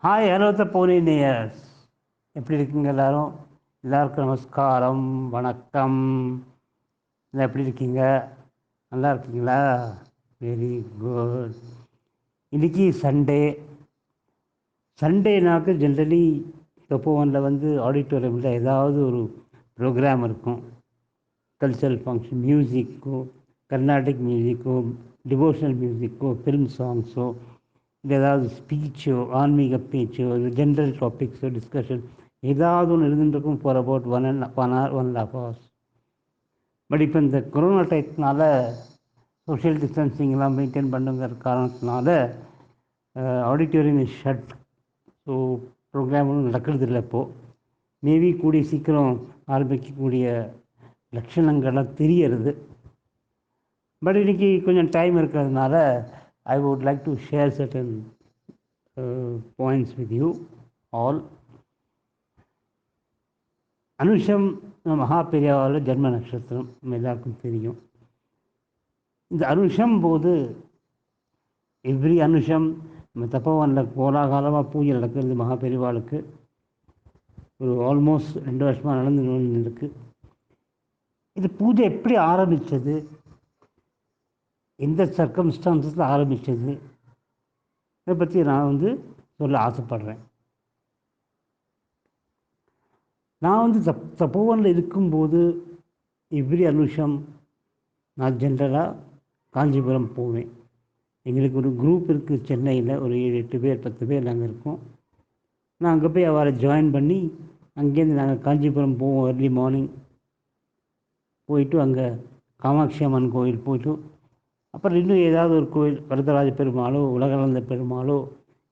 Hi hello த போலினியர்ஸ். எப்படி இருக்கீங்க எல்லாரும்? எல்லாருக்கும் நமஸ்காரம், வணக்கம். எல்லாம் எப்படி இருக்கீங்க? நல்லா இருக்கீங்களா? Very good. இன்னைக்கு சண்டேனாக்கு ஜென்ரலி தப்போவனில் வந்து ஆடிட்டோரியமில் ஏதாவது ஒரு ப்ரோக்ராம் இருக்கும். கல்ச்சரல் ஃபங்க்ஷன், மியூசிக்கோ, கர்நாடிக் மியூசிக்கோ, டிவோஷனல் மியூசிக்கோ, ஃபிலிம் சாங்ஸோ, இல்லை ஏதாவது ஸ்பீச்சோ, ஆன்மீக பேச்சோ, ஜென்ரல் டாபிக்ஸோ, டிஸ்கஷன் ஏதாவது ஒன்று இருந்துருக்கும் for about 1 hour 1.5 hours. But இப்போ இந்த கொரோனா டைப்னால சோஷியல் டிஸ்டன்சிங்லாம் மெயின்டைன் பண்ணுங்கிற காரணத்தினால auditorium is shut. So program ஒன்றும் நடக்கிறது இல்லை இப்போது. மேபி கூடிய சீக்கிரம் ஆரம்பிக்கக்கூடிய லட்சணங்கள்லாம் தெரியறது. பட் இன்றைக்கி கொஞ்சம் டைம் இருக்கிறதுனால I would like to share certain points with you all. Anusham மகா பெரியாவால் ஜென்ம நட்சத்திரம் நம்ம எல்லாருக்கும் தெரியும். இந்த அனுஷம் போது எவ்ரி அனுஷம் நம்ம தப்போவனில் கோலாகாலமாக பூஜை நடக்கிறது மகா பெரிவாளுக்கு. ஒரு ஆல்மோஸ்ட் 2 வருஷமாக நடந்து இருக்கு. இது பூஜை எப்படி ஆரம்பித்தது, எந்த சர்க்கம்ஸ்டான்ஸில் ஆரம்பித்தது, இதை பற்றி நான் வந்து சொல்ல ஆசைப்படுறேன். நான் வந்து தப்போவனில் இருக்கும்போது எவ்ரி அனுஷம் நான் ஜென்ரலாக காஞ்சிபுரம் போவேன். எங்களுக்கு ஒரு குரூப் இருக்குது சென்னையில், ஒரு 7-8 பேர் 10 பேர் நாங்கள் இருக்கோம். நான் அங்கே போய் அவரை ஜாயின் பண்ணி அங்கேருந்து நாங்கள் காஞ்சிபுரம் போவோம். ஏர்லி மார்னிங் போயிட்டு அங்கே காமாட்சி அம்மன் கோயில் போயிட்டு, அப்புறம் இன்னும் ஏதாவது ஒரு கோயில், வரதராஜ பெருமாளோ, உலகளந்த பெருமாளோ,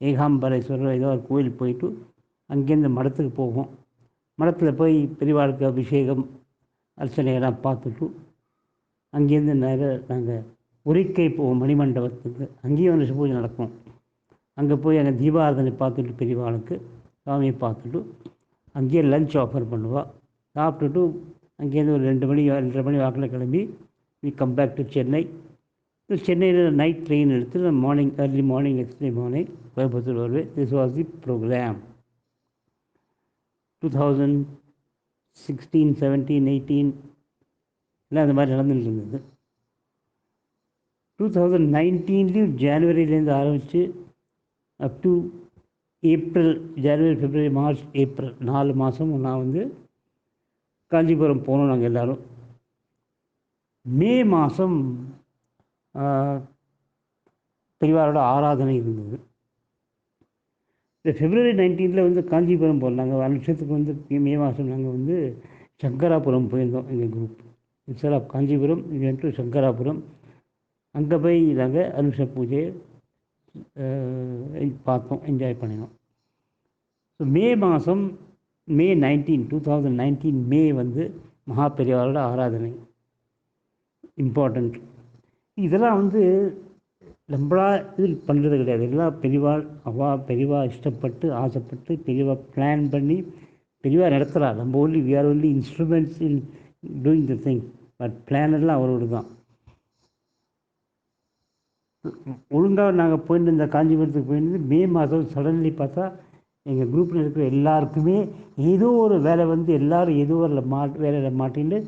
ஏகாம்பரேஸ்வரோ ஏதோ ஒரு கோயில் போயிட்டு அங்கேருந்து மடத்துக்கு போவோம். மடத்தில் போய் பெரியவாளுக்கு அபிஷேகம் அர்ச்சனையெல்லாம் பார்த்துட்டு அங்கேருந்து நாங்கள் உரிக்கை போவோம் மணிமண்டபத்துக்கு. அங்கேயும் வந்து பூஜை நடக்கும். அங்கே போய் அங்கே தீபாராதனை பார்த்துட்டு பெரியவாளுக்கு சாமியை பார்த்துட்டு அங்கேயே லஞ்ச் ஆஃபர் பண்ணுவாள். சாப்பிட்டுட்டு அங்கேருந்து ஒரு 2 மணி வாக்கில் கிளம்பி we come back to Chennai. சென்னையில் நைட் ட்ரெயின் எடுத்து morning early morning next day morning Coimbatore வருவேன். This was the program. 2016, 17, 18 எல்லாம் அந்த மாதிரி நடந்துட்டு இருந்தது. 2019 ஜனவரியிலேருந்து ஆரம்பித்து up to April, January, February, March, April 4 மாதம் நான் வந்து காஞ்சிபுரம் போனோம் நாங்கள் எல்லோரும். மே மாதம் பெரியவாரோட ஆராதனை இருந்தது. இந்த பிப்ரவரி 19 வந்து காஞ்சிபுரம் போனோம். நாங்கள் வருஷத்துக்கு வந்து மே மாதம் நாங்கள் வந்து சங்கராபுரம் போயிருந்தோம். எங்கள் குரூப் இன்ஸ்டெட் ஆஃப் காஞ்சிபுரம் இது சங்கராபுரம். அங்கே போய் நாங்கள் அனுஷ பூஜையை பார்த்தோம், என்ஜாய் பண்ணினோம். ஸோ மே மாதம், மே 19, 2019 மே வந்து மகா பெரியவாரோட ஆராதனை இம்பார்ட்டண்ட். இதெல்லாம் வந்து நம்மளா இது பண்ணுறது கிடையாது. எல்லாம் பெரியவா இஷ்டப்பட்டு ஆசைப்பட்டு பெரியவா பிளான் பண்ணி பெரியவா நடத்துகிறா. நம்ம we are only instruments in doing the thing. But plan எல்லாம் அவரோடு தான். ஒழுங்காக நாங்கள் போயிட்டு இந்த காஞ்சிபுரத்துக்கு போயிட்டு மே மாதம் சடன்லி பார்த்தா எங்கள் குரூப்பில் இருக்கிற எல்லாருக்குமே ஏதோ ஒரு வேலை வந்து எல்லோரும் ஏதோ ஒரு வேலையில் மாட்டின்னு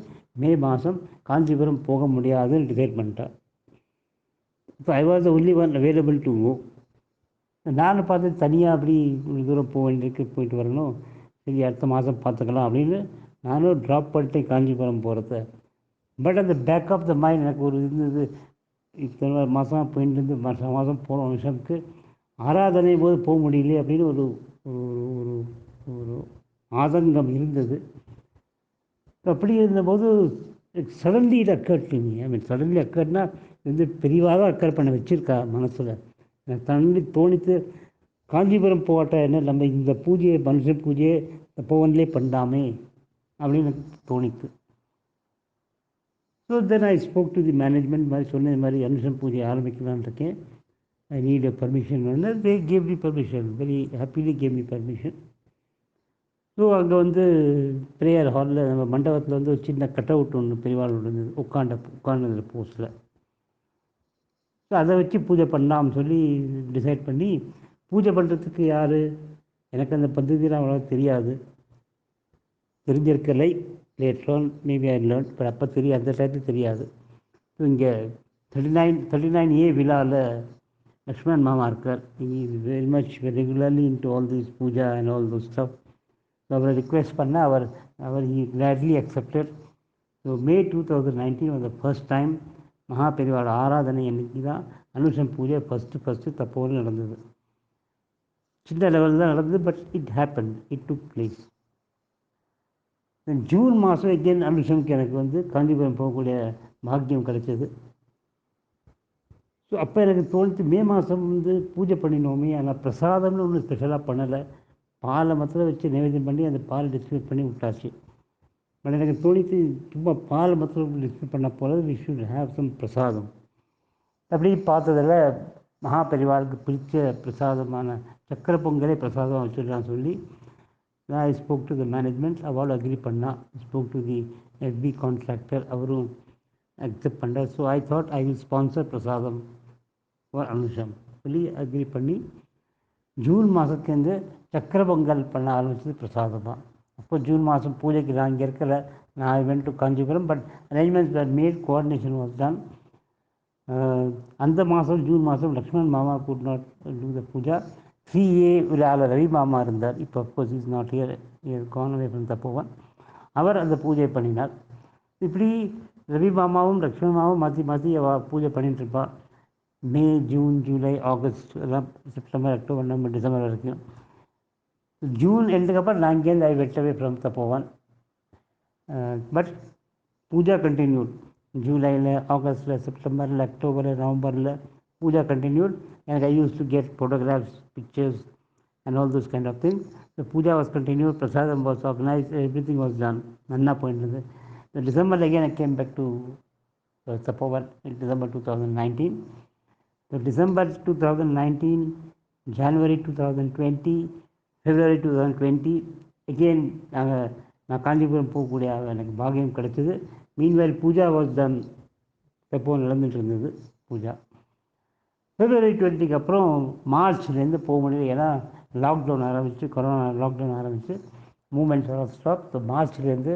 மே மாதம் காஞ்சிபுரம் போக முடியாதுன்னு டிசைட் பண்ணிட்டா. இப்போ I was the only one available to go. நானும் பார்த்து தனியாக அப்படி தூரம் போக வேண்டியிருக்கு, போயிட்டு வரணும், சரி அடுத்த மாதம் பார்த்துக்கலாம் அப்படின்னு நானும் ட்ராப் பண்ணிட்டேன் காஞ்சிபுரம் போகிறத. பட் அந்த பேக் ஆஃப் த மைண்ட் எனக்கு ஒரு இருந்தது, இத்தனை மாதம் போயிட்டு இருந்து மாதம் போன வருஷத்துக்கு ஆராதனை போது போக முடியல அப்படின்னு ஒரு ஒரு ஒரு ஆதங்கம் இருந்தது. அப்படி இருந்தபோது suddenly it occurred to me. I mean suddenly அக்கர்ட்னா வந்து பெரியவாக அக்கர் பண்ண வச்சுருக்கா மனசில். எனக்கு தண்ணி தோணித்து காஞ்சிபுரம் போட்ட என்ன நம்ம இந்த பூஜையை மனுஷ பூஜையை பவன்லேயே பண்ணாமே அப்படின்னு தோணித்து. So then I spoke to the management. மாதிரி சொன்ன மாதிரி அனுஷம் பூஜை ஆரம்பிக்கலான்னு இருக்கேன். I need a permission. They gave the permission, very happily gave the permission. So அங்கே வந்து ப்ரேயர் ஹாலில் நம்ம மண்டபத்தில் வந்து ஒரு சின்ன கட் அவுட் ஒன்று பெரியவாள் இருந்தது, உட்கார்ந்த போஸ்ட்டில். ஸோ அதை வச்சு பூஜை பண்ணலாம்னு சொல்லி டிசைட் பண்ணி பூஜை பண்ணுறதுக்கு யார், எனக்கு அந்த பద్ధதியெலாம் அவ்வளோ தெரியாது, தெரிஞ்சிருக்கலை. Later maybe I learn, but அப்போ தெரியாது, அந்த டயத்துக்கு தெரியாது. ஸோ இங்கே 39A விழாவில் லக்ஷ்மண் மாமா இருக்கார். He is very much regularly into all this puja and all those stuff. So அவரை ரிக்வெஸ்ட் பண்ண அவர் he gladly accepted. So May 2019 was the first time மகா பெரிவாளோட ஆராதனை அன்னைக்கு தான் அனுஷம் பூஜை ஃபஸ்ட்டு தப்போடு நடந்தது. சின்ன லெவலில் தான் நடந்தது, but it happen, it took place. June மாதம் எகெயின் அனுஷம்க்கு எனக்கு வந்து காஞ்சிபுரம் போகக்கூடிய பாக்கியம் கிடைச்சது. ஸோ அப்போ எனக்கு தோணுச்சு, மே மாதம் வந்து பூஜை பண்ணினோமே, ஆனால் பிரசாதம்னு ஒன்றும் ஸ்பெஷலாக பண்ணலை, பாலை மாத்திரம் வச்சு நைவேத்தியம் பண்ணி அந்த பால் டிஸ்ட்ரிபியூட் பண்ணி விட்டாச்சு. பட் எனக்கு தோணித்து சும்மா பால் மாத்திரம் டிஸ்ட்ரிபியூட் பண்ண போல வி ஷுட் ஹேவ் சம் பிரசாதம். அப்படி பார்த்ததில் மகா பெரிவாளுக்கு பிடிச்ச பிரசாதமான சக்கரை பொங்கலே பிரசாதம் வச்சுடலான்னு சொல்லி நான் ஐ ஸ்போக் டு தி மேனேஜ்மெண்ட். அவளும் அக்ரி பண்ணா. Spoke to the FB contractor, அவரும் அக்செப்ட் பண்ணார். So I thought I will sponsor பிரசாதம் ஃபார் அனுஷம் சொல்லி அக்ரி பண்ணி ஜூன் மாதத்துலேருந்து சக்கரை பொங்கல் பண்ண ஆரம்பிச்சது பிரசாதம் தான். அப்போ ஜூன் மாதம் பூஜைக்கு நான் இங்கே இருக்கல, நான் I went to Kanchipuram, but arrangements were made, coordination was done. அந்த மாதம் ஜூன் மாதம் லக்ஷ்மண் மாமா could not do the puja. 3A விழாவில் ரவி மாமா இருந்தார். இப்போ of course is not here, gone away from Tapovan. அவர் அந்த பூஜை பண்ணினார். இப்படி ரவி மாமாவும் லக்ஷ்மண் மாமாவும் மாற்றி மாற்றி அவள் பூஜை பண்ணிட்டு இருப்பாள். மே, ஜூன், ஜூலை, ஆகஸ்ட் எல்லாம், செப்டம்பர், அக்டோபர், நவம்பர், டிசம்பர் வரைக்கும். ஜூன் எண்டுக்கு அப்புறம் நான் இங்கேருந்து I went away from Tapovan. But puja continued. ஜூலையில், ஆகஸ்டில், செப்டம்பரில், அக்டோபரில், நவம்பரில் puja continued. And I used to get photographs, pictures and all those kind of things. The puja was continued, prasadam was organized, everything was done. Nanna point. In December again I came back to Tapovan in December 2019. So December 2019, January 2020, February 2020 again நான் காஞ்சிபுரம் போகக்கூடிய எனக்கு பாகியம் கிடைச்சது. Meanwhile puja was done. Tapovan நடந்துட்டு இருந்தது Pooja. February 20க்கு அப்புறம் மார்ச்லேருந்து போக முடியல, ஏன்னா லாக்டவுன் ஆரம்பிச்சு, கொரோனா லாக்டவுன் ஆரம்பிச்சு, மூமெண்ட்ஸ் ஆஃப் ஸ்டாப். ஸோ மார்ச்லேருந்து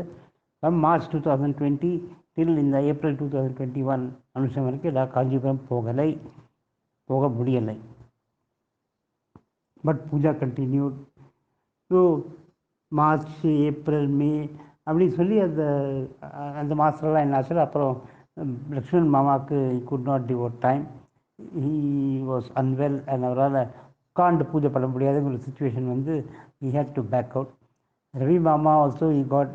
மார்ச் 2020 டில் இந்த ஏப்ரல் 2021 அனுஷம் வரைக்கும் நான் காஞ்சிபுரம் போக முடியலை. But puja continued. So March, April, May அப்படின்னு சொல்லி அந்த மாதத்துலலாம் என்ன ஆச்சு. அப்புறம் லக்ஷ்மண் மாமாவுக்கு could not devote time. he was unwell and அவரால் உட்காண்டு பூஜை பண்ண முடியாதுங்கிற சுச்சுவேஷன் வந்து he had to back out. Ravi மாமா also he got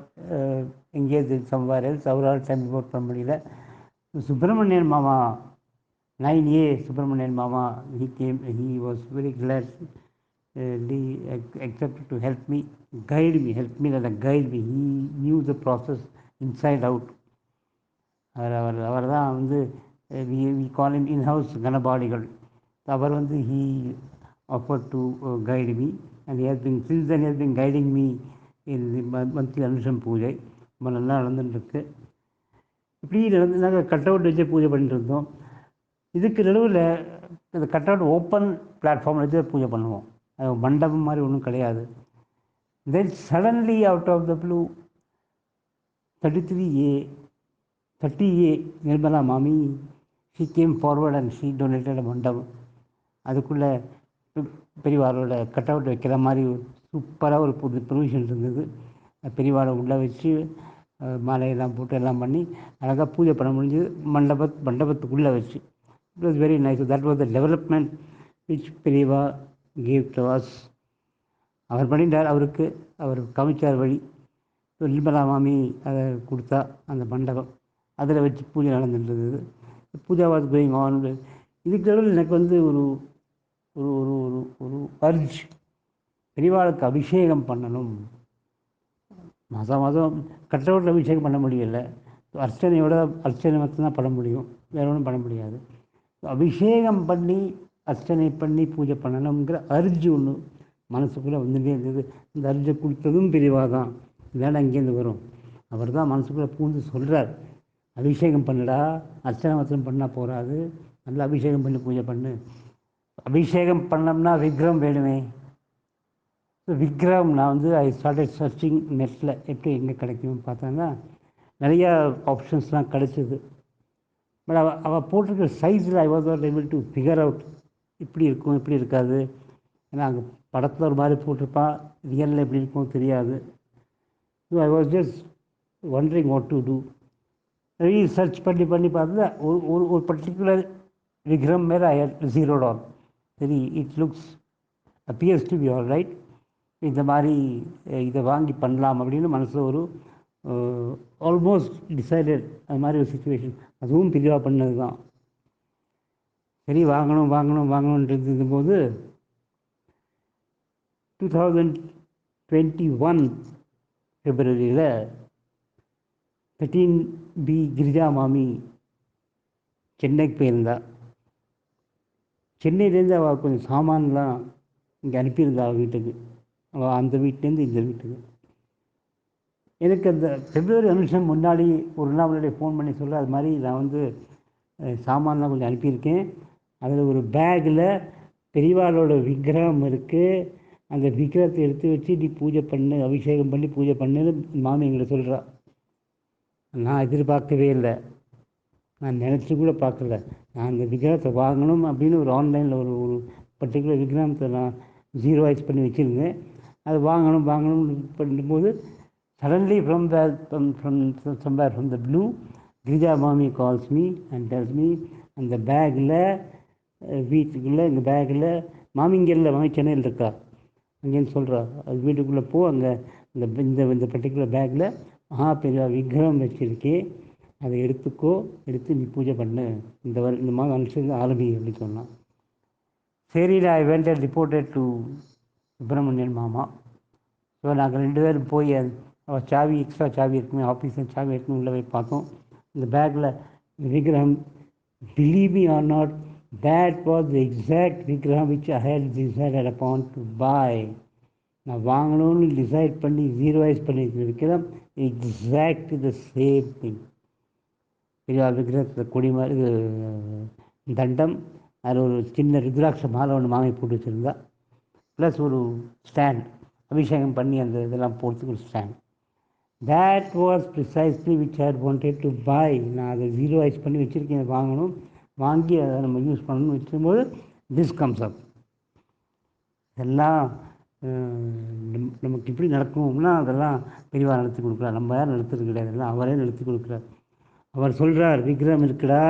engaged in somewhere else. அவரால் டைம் டிவோட் பண்ண முடியல. சுப்பிரமணியன் மாமா, 9A சுப்பிரமணியன் மாமா, he came, he was very glad, he accepted to help me guide me he knew the process inside out. அவர் தான் வந்து we call him in-house கணபாடிகள். அவர் வந்து he offered to guide me and since then he has been guiding me in the monthly Anusham பூஜை. ரொம்ப நல்லா நடந்துட்டுருக்கு. இப்படி நாங்கள் cut out வச்சு பூஜை பண்ணிட்டு இருந்தோம். இதுக்கு நடுவில் இந்த கட் அவுட் ஓப்பன் பிளாட்ஃபார்மில் வச்சு பூஜை பண்ணுவோம். அது மண்டபம் மாதிரி ஒன்றும் கிடையாது. Then suddenly out of the blue 30A Nirmala மாமி, she came forward and she donated a மண்டபம். அதுக்குள்ளே பெரியவாரோட கட் அவுட் வைக்கிற மாதிரி சூப்பராக ஒரு ப்ரொவிஷன் இருந்தது. பெரியவாரை உள்ளே வச்சு மாலையெல்லாம் போட்டு எல்லாம் பண்ணி அழகாக பூஜை பண்ண முடிஞ்சது. மண்டபத்துக்குள்ளே வச்சு it was very nice. That was the development which பெரியவா கேவ் டு அஸ். அவர் பண்ணிட்டார், அவர் காமிச்சார் வழி. ஸோ நிர்மலா மாமி அதை கொடுத்தா அந்த மண்டபம், அதில் வச்சு பூஜை நடந்துட்டுருந்தது. Puja was going on. இதுக்கு நடுவில் எனக்கு வந்து ஒரு ஒரு ஒரு ஒரு ஒரு அர்ஜ், பெரியவாளுக்கு அபிஷேகம் பண்ணணும். மாதம் கட் அவுட்டில் அபிஷேகம் பண்ண முடியலை. அர்ச்சனை மட்டும்தான் பண்ண முடியும், வேற ஒன்றும் பண்ண முடியாது. அபிஷேகம் பண்ணி அர்ச்சனை பண்ணி பூஜை பண்ணணுங்கிற அர்ஜ் ஒன்று மனசுக்குள்ளே வந்துட்டே இருந்தது. இந்த அர்ஜை கொடுத்ததும் பெரியவா தான், வேலை அங்கேருந்து வரும். அவர் தான் மனசுக்குள்ளே பூந்து சொல்கிறார், அபிஷேகம் பண்ணடா, அர்ச்சனை மாத்திரம் பண்ணால் போகாது, நல்லா அபிஷேகம் பண்ணி பூஜை பண்ணு. அபிஷேகம் பண்ணோம்னா விக்ரம் வேணுமே. ஸோ விக்ரம் நான் வந்து ஐ ஸ்டார்டட் சர்ச்சிங் நெட்டில் எப்படி எங்கே கிடைக்கும்னு பார்த்தோன்னா நிறையா ஆப்ஷன்ஸ்லாம் கிடச்சிது. பட் அவள் போட்டிருக்கிற சைஸில் I was not able to figure out இப்படி இருக்கும் இப்படி இருக்காது. ஏன்னா அங்கே படத்தில் ஒரு மாதிரி போட்டிருப்பான், ரியலில் எப்படி இருக்கும் தெரியாது. So I was just wondering what to do. நிறைய சர்ச் பண்ணி பண்ணி பார்த்தா ஒரு ஒரு ஒரு பர்டிகுலர் விக்ரம் மேலே ஐ ஹேட் ஜீரோட் ஆன். சரி, it looks appears to be all right, இந்த மாதிரி இதை வாங்கி பண்ணலாம் அப்படின்னு மனசில் ஒரு ஆல்மோஸ்ட் டிசைடட் அது மாதிரி ஒரு சுச்சுவேஷன். அதுவும் பிரிவாக பண்ணது தான். சரி, வாங்கணும் வாங்கணும் வாங்கணுன்ட்டு இருந்தபோது 2021 பிப்ரவரியில் 13B கிரிஜா மாமி சென்னைக்கு போயிருந்தா. சென்னையிலேருந்து அவள் கொஞ்சம் சாமான்லாம் இங்கே அனுப்பியிருந்தா அவள் வீட்டுக்கு. அவள் அந்த வீட்டிலேருந்து இந்த வீட்டுக்கு. எனக்கு அந்த பிப்ரவரி அனுஷம் முன்னாடி ஒரு நாள் முன்னாடி ஃபோன் பண்ணி சொல்ல, அது மாதிரி நான் வந்து சாமான்லாம் கொஞ்சம் அனுப்பியிருக்கேன், அதில் ஒரு பேக்கில் பெரியவாளோட விக்கிரகம் இருக்குது, அந்த விக்கிரகத்தை எடுத்து வச்சு நீ பூஜை பண்ணு, அபிஷேகம் பண்ணி பூஜை பண்ணுன்னு மாமி எங்களை சொல்கிறா. நான் எதிர்பார்க்கவே இல்லை, நான் நினச்சி கூட பார்க்கல. நான் அந்த விக்கிரகத்தை வாங்கணும் அப்படின்னு ஒரு ஆன்லைனில் ஒரு ஒரு பர்டிகுலர் விக்கிரகத்தை நான் ஜீரோவைஸ் பண்ணி வச்சுருந்தேன். அது வாங்கணும் வாங்கணும்னு பண்ணும்போது suddenly from somewhere from the blue, Girija Mami calls me and tells me, அந்த பேக்கில் வீட்டுக்குள்ளே இந்த பேக்கில் மாமி இங்கே இல்லை, மாமி சென்னையில் இருக்கா, அங்கேன்னு சொல்கிறா. அது வீட்டுக்குள்ளே போ, அங்கே இந்த இந்த இந்த பர்டிகுலர் பேக்கில் பெரிய விக்கிரகம் வச்சுருக்கேன், அதை எடுத்துக்கோ, எடுத்து நீ பூஜை பண்ணு, இந்த மாதிரி அனுப்பிச்சு ஆரம்பி அப்படின்னு சொன்னான். சரி, I went and reported to Subramanian மாமா. ஸோ நாங்கள் 2 பேரும் போய் அவள் சாவி எக்ஸ்ட்ரா சாவி இருக்குமே, ஆஃபீஸில் சாவி இருக்குமே உள்ளே போய் பார்த்தோம். இந்த பேக்கில் விக்கிரகம், believe me or not, that was the exact விக்கிரகம் which I had decided upon to buy. நான் வாங்கணும்னு டிசைட் பண்ணி ஜீரோவைஸ் பண்ணியிருக்கிற விக்கிரம் எக்ஸாக்ட் த சேம் திங். பெரிய விக்கிரகத்தில் கொடி மாதிரி தண்டம், அதில் ஒரு சின்ன ருத்ராட்ச மாலை ஒன்று மாமி போட்டு வச்சுருந்தா, ப்ளஸ் ஒரு ஸ்டாண்ட், அபிஷேகம் பண்ணி அந்த இதெல்லாம் போகிறதுக்கு ஒரு stand. that was precisely which I had wanted to buy. நான் அதை ஜீரோவைஸ் பண்ணி வச்சுருக்கேன், வாங்கணும், வாங்கி அதை நம்ம யூஸ் பண்ணணும்னு வச்சுக்கும்போது திஸ் கம்ஸ் அப். இதெல்லாம் நமக்கு இப்படி நடக்கும்னா அதெல்லாம் பெரியவா நடத்தி கொடுக்குறார், நம்ம யாரும் நடத்துறது கிடையாது, எல்லாம் அவரே நடத்தி கொடுக்குறார். அவர் சொல்கிறார், விக்கிரகம் இருக்குடா,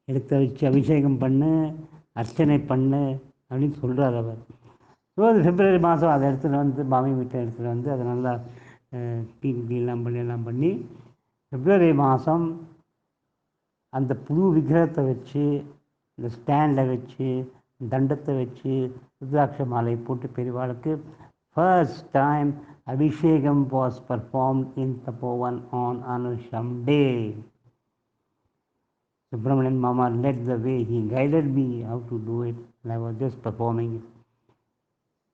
எடுத்து வச்சு அபிஷேகம் பண்ணு, அர்ச்சனை பண்ணு அப்படின்னு சொல்கிறார் அவர். ஸோ அது பிப்ரவரி மாதம் அதை எடுத்துகிட்டு வந்து மாமி வீட்டை எடுத்துகிட்டு வந்து அதை நல்லா எல்லாம் பண்ணி பிப்ரவரி மாதம் அந்த புது விக்கிரகத்தை வச்சு, இந்த ஸ்டாண்டை வச்சு, தண்டத்தை வச்சு, ருத்ராட்ச மாலை போட்டு பெரியவாளுக்கு ஃபர்ஸ்ட் டைம் அபிஷேகம் was performed in Tapovan on Anusham day. Subramanian Mama led the way. He guided me how to do it, and I was just performing it.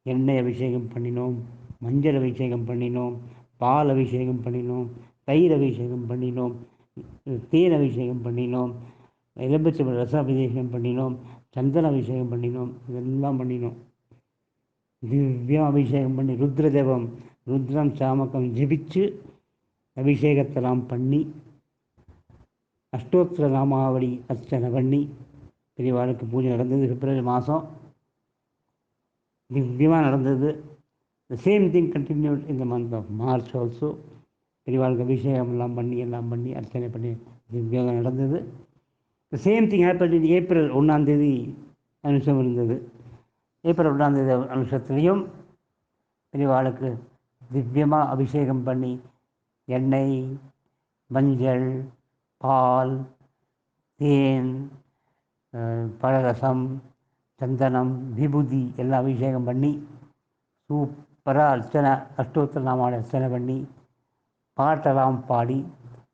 எண்ணெய் அபிஷேகம் பண்ணினோம், மஞ்சள் அபிஷேகம் பண்ணினோம், பால் அபிஷேகம் பண்ணினோம், தயிர் அபிஷேகம் பண்ணினோம், தேன் அபிஷேகம் பண்ணினோம், எலுமிச்சை ரச அபிஷேகம் பண்ணினோம், சந்தன அபிஷேகம் பண்ணினோம், இதெல்லாம் பண்ணினோம். திவ்யம் அபிஷேகம் பண்ணி ருத்ரதேவம், ருத்ரம் சாமக்கம் ஜபிச்சு அபிஷேகத்தெல்லாம் பண்ணி அஷ்டோத்திர நாமாவளி அர்ச்சனை பண்ணி பெரியவாளுக்கு பூஜை நடந்தது. பிப்ரவரி மாதம் திவ்யமாக நடந்தது. The same thing continued in the month of March also. பெரியவாளுக்கு அபிஷேகம் எல்லாம் பண்ணி அர்ச்சனை பண்ணி திவ்யமாக நடந்தது. The same thing happen in April 1 அனுஷம் இருந்தது. ஏப்ரல் 1 அனுஷத்துலேயும் பெரியவாளுக்கு திவ்யமாக அபிஷேகம் பண்ணி எண்ணெய், மஞ்சள், பால், தேன், பழரசம், சந்தனம், விபூதி எல்லாம் அபிஷேகம் பண்ணி சூப்பராக அர்ச்சனை, அஷ்டோத்திர நாமாவோட அர்ச்சனை பண்ணி பாட்டெல்லாம் பாடி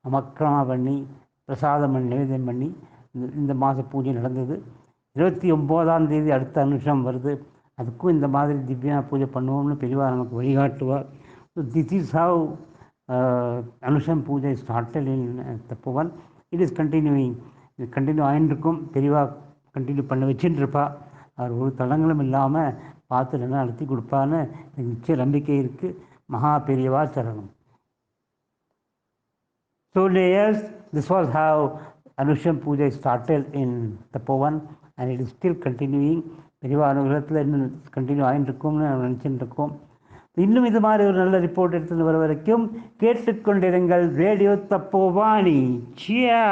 அமக்கமாக பண்ணி பிரசாதம் பண்ணி நிவேதனம் பண்ணி இந்த மாத பூஜை நடந்தது. 29 அடுத்த அனுஷம் வருது, அதுக்கும் இந்த மாதிரி திவ்யமாக பூஜை பண்ணுவோம்னு பெரியவா நமக்கு வழிகாட்டுவார். This is how Anusham puja started in Tapovan. It is continuing. இது கண்டினியூ ஆகிட்டுருக்கும், பெரியவா கண்டினியூ பண்ண வச்சுட்டு இருப்பா. அவர் ஒரு தடங்களும் இல்லாமல் பார்த்து நல்லா நடத்தி கொடுப்பான்னு எனக்கு நிச்சய நம்பிக்கை இருக்குது. மகா பெரியவா சரணம். So layers, this was how Anusham Puja started in Tapovan and it is still continuing. பெரியவா அனுகிரகத்தில் இன்னும் கண்டினியூ ஆகிட்டு இருக்கோம்னு நினச்சிட்டு இருக்கோம். இன்னும் இது மாதிரி ஒரு நல்ல ரிப்போர்ட் எடுத்துட்டு வர வரைக்கும் கேட்டுக்கொண்டிருங்கள் ரேடியோ தப்போவாணி. சியா.